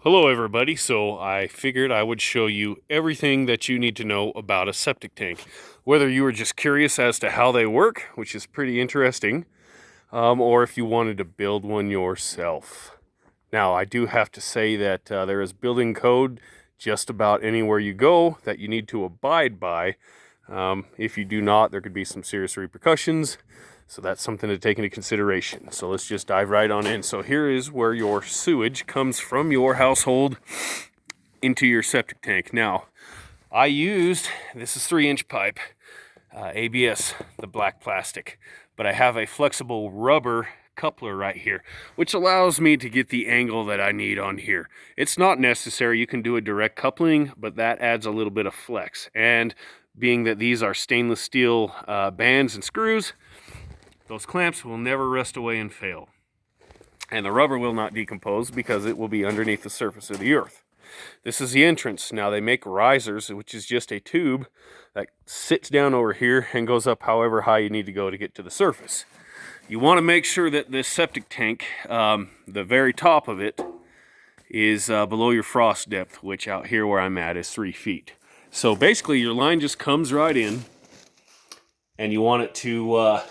Hello everybody, so I figured I would show you everything that you need to know about a septic tank. Whether you were just curious as to how they work, which is pretty interesting, or if you wanted to build one yourself. Now, I do have to say that there is building code just about anywhere you go that you need to abide by. If you do not, there could be some serious repercussions. So that's something to take into consideration. So let's just dive right on in. So here is where your sewage comes from your household into your septic tank. Now, I used, this is 3-inch pipe, ABS, the black plastic, but I have a flexible rubber coupler right here, which allows me to get the angle that I need on here. It's not necessary, you can do a direct coupling, but that adds a little bit of flex. And being that these are stainless steel bands and screws, those clamps will never rust away and fail. And the rubber will not decompose because it will be underneath the surface of the earth. This is the entrance. Now they make risers, which is just a tube that sits down over here and goes up however high you need to go to get to the surface. You want to make sure that this septic tank, the very top of it, is below your frost depth, which out here where I'm at is 3 feet. So basically your line just comes right in, and you want it to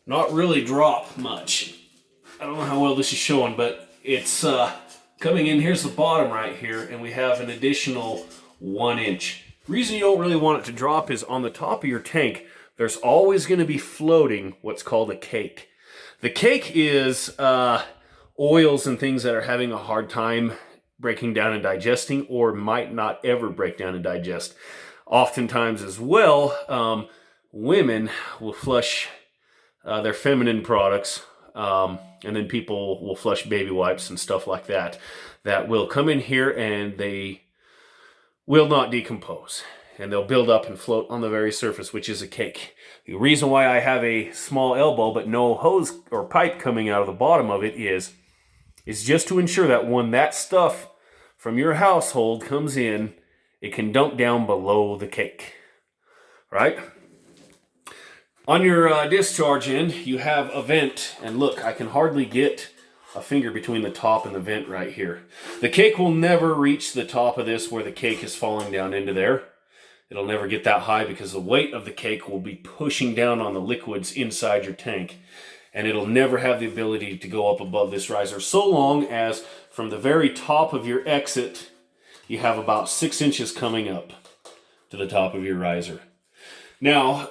not really drop much. I don't know how well this is showing, but it's coming in. Here's the bottom right here, and we have an additional 1 inch. The reason you don't really want it to drop is on the top of your tank, there's always going to be floating what's called a cake. The cake is oils and things that are having a hard time breaking down and digesting, or might not ever break down and digest. Oftentimes as well, women will flush their feminine products, and then people will flush baby wipes and stuff like that, that will come in here and they will not decompose. And they'll build up and float on the very surface, which is a cake. The reason why I have a small elbow but no hose or pipe coming out of the bottom of it is just to ensure that when that stuff from your household comes in, it can dump down below the cake, right? On your discharge end, you have a vent, and look, I can hardly get a finger between the top and the vent right here. The cake will never reach the top of this where the cake is falling down into there. It'll never get that high because the weight of the cake will be pushing down on the liquids inside your tank, and it'll never have the ability to go up above this riser, so long as from the very top of your exit, you have about 6 inches coming up to the top of your riser. Now,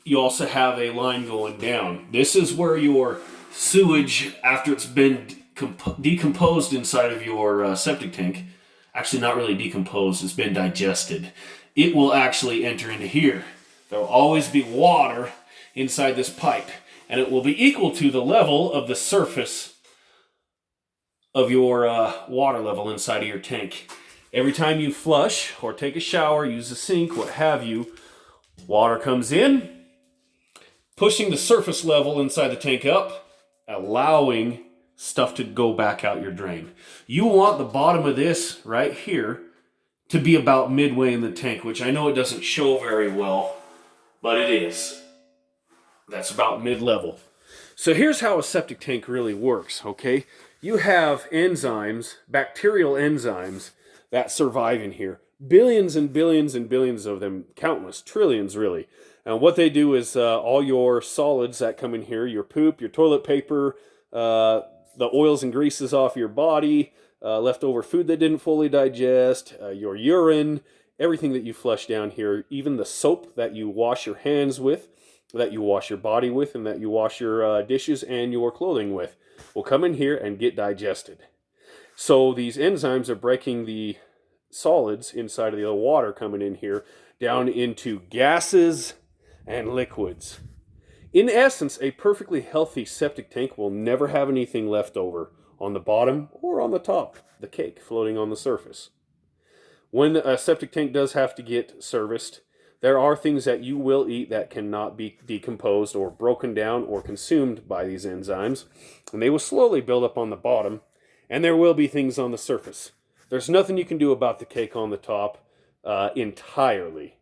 you also have a line going down. This is where your sewage, after it's been decomposed inside of your septic tank, actually not really decomposed, it's been digested. It will actually enter into here. There will always be water inside this pipe, and it will be equal to the level of the surface of your water level inside of your tank. Every time you flush or take a shower, use a sink, what have you, water comes in, pushing the surface level inside the tank up, allowing stuff to go back out your drain. You want the bottom of this right here to be about midway in the tank, which I know it doesn't show very well, but it is. That's about mid-level. So here's how a septic tank really works, okay? You have enzymes, bacterial enzymes, that survive in here. Billions and billions and billions of them, countless, trillions really. And what they do is all your solids that come in here, your poop, your toilet paper, the oils and greases off your body, leftover food that didn't fully digest, your urine, everything that you flush down here, even the soap that you wash your hands with, that you wash your body with, and that you wash your dishes and your clothing with, will come in here and get digested. So these enzymes are breaking the solids inside of the water coming in here down into gases and liquids. In essence, a perfectly healthy septic tank will never have anything left over on the bottom or on the top, the cake floating on the surface. When a septic tank does have to get serviced, there are things that you will eat that cannot be decomposed or broken down or consumed by these enzymes, and they will slowly build up on the bottom, and there will be things on the surface. There's nothing you can do about the cake on the top entirely.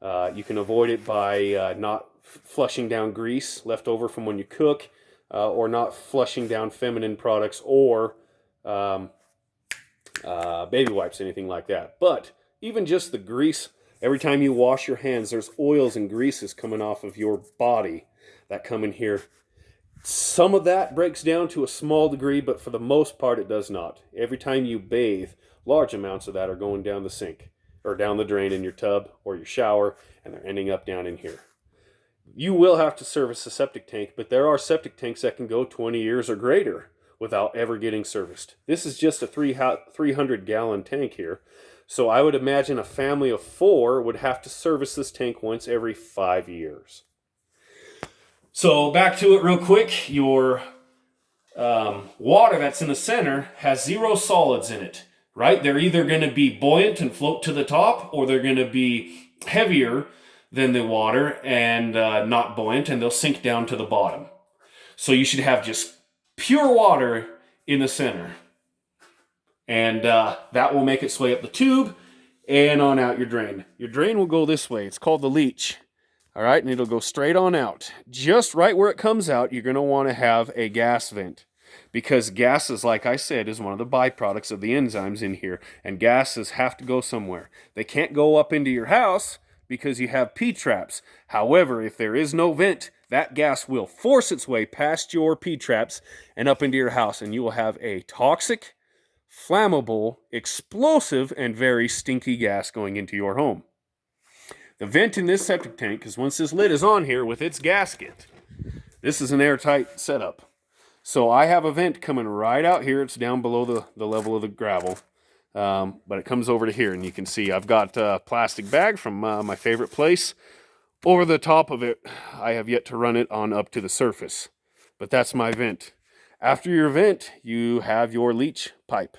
You can avoid it by not flushing down grease left over from when you cook, or not flushing down feminine products, or um, baby wipes, anything like that. But even just the grease, every time you wash your hands, there's oils and greases coming off of your body that come in here. Some of that breaks down to a small degree, but for the most part, it does not. Every time you bathe, large amounts of that are going down the sink or down the drain in your tub or your shower, and they're ending up down in here. You will have to service a septic tank, but there are septic tanks that can go 20 years or greater without ever getting serviced. This is just a 300-gallon tank here. So I would imagine a family of 4 would have to service this tank once every 5 years. So back to it real quick. Your water that's in the center has 0 solids in it, right? They're either going to be buoyant and float to the top, or they're going to be heavier than the water and not buoyant, and they'll sink down to the bottom. So you should have just pure water in the center. And that will make its way up the tube and on out your drain. Your drain will go this way. It's called the leach. All right, and it'll go straight on out. Just right where it comes out, you're going to want to have a gas vent. Because gases, like I said, is one of the byproducts of the enzymes in here. And gases have to go somewhere. They can't go up into your house because you have P-traps. However, if there is no vent, that gas will force its way past your P-traps and up into your house. And you will have a toxic, flammable, explosive, and very stinky gas going into your home. The vent in this septic tank, because once this lid is on here with its gasket, this is an airtight setup. So I have a vent coming right out here. It's down below the level of the gravel, but it comes over to here, and you can see I've got a plastic bag from my favorite place. Over the top of it, I have yet to run it on up to the surface, but that's my vent. After your vent, you have your leach pipe.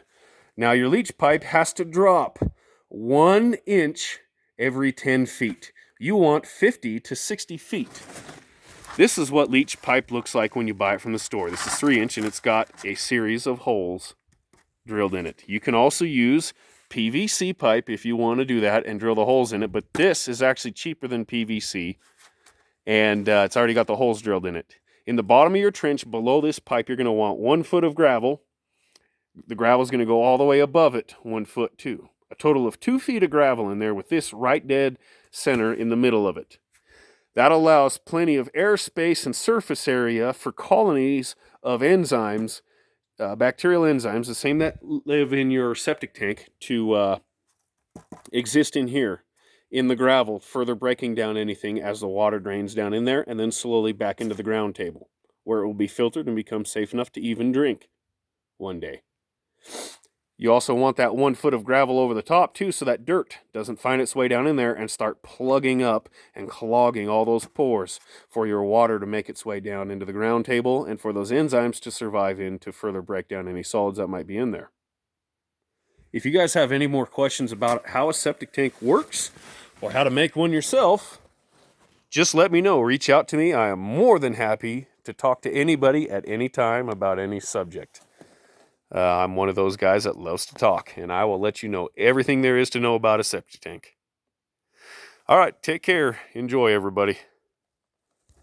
Now your leach pipe has to drop 1 inch every 10 feet. You want 50 to 60 feet. This is what leach pipe looks like when you buy it from the store. This is 3-inch, and it's got a series of holes drilled in it. You can also use PVC pipe if you want to do that and drill the holes in it, but this is actually cheaper than PVC, and it's already got the holes drilled in it. In the bottom of your trench, below this pipe, you're going to want 1 foot of gravel. The gravel is going to go all the way above it, 1 foot too. A total of 2 feet of gravel in there with this right dead center in the middle of it. That allows plenty of airspace and surface area for colonies of enzymes, bacterial enzymes, the same that live in your septic tank, to exist in here, in the gravel, further breaking down anything as the water drains down in there and then slowly back into the ground table, where it will be filtered and become safe enough to even drink one day. You also want that 1 foot of gravel over the top too, so that dirt doesn't find its way down in there and start plugging up and clogging all those pores for your water to make its way down into the ground table and for those enzymes to survive in to further break down any solids that might be in there. If you guys have any more questions about how a septic tank works or how to make one yourself, just let me know. Reach out to me. I am more than happy to talk to anybody at any time about any subject. I'm one of those guys that loves to talk, and I will let you know everything there is to know about a septic tank. All right, take care. Enjoy, everybody.